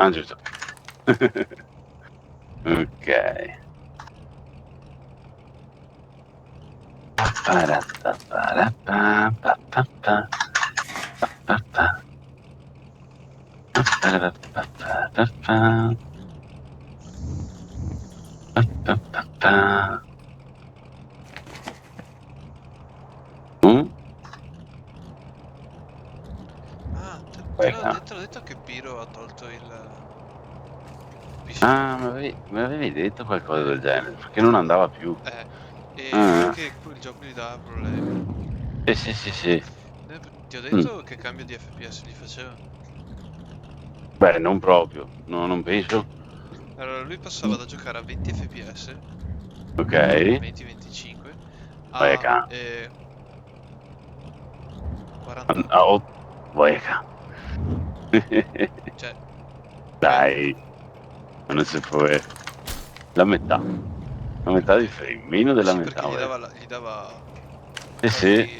Ah, giusto. Ok. Mm? Ah, Aspetta. te l'ho detto che Piro ha tolto il PC. Ah, me l'avevi detto qualcosa del genere, perché non andava più. E Ah, perché il gioco gli dava problemi. sì. Ti ho Mm. detto che cambio di FPS gli faceva. Beh, non proprio, no, non penso. Allora, lui passava da giocare a 20 FPS, Ok, 20-25, vai a a ca. 48. Ah, oh, vai a ca. Cioè, Dai, ma non si può. La metà. La metà di perché? frame, meno Eh della sì, perché metà, vai. gli dava Sì. quasi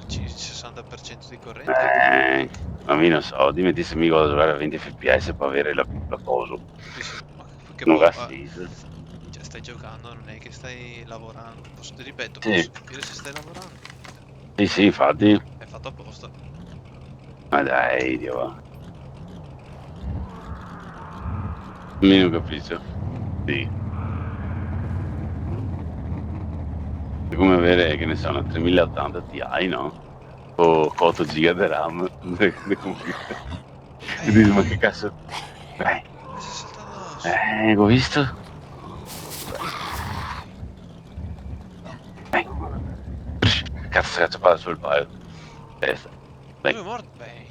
il 60% di corrente. Ma io non so, dimmi se mi vado a giocare a 20 fps per avere la cosa. Sì, sì, ma che Non poi ha senso. cioè, stai giocando, non è che stai lavorando. Ti ripeto, Sì, posso capire se stai lavorando. sì, infatti. È fatto apposta. Ma dai, Dio va. Io non capisco. Sì. È come avere, che ne so, una 3080 Ti, no? O 8 giga di RAM del computer. E dici, ma che cazzo? Mi sei saltato addosso. Ho visto? Cazzo, cazzo, sul paio. Testa. Dove Dai. è morto? Beh.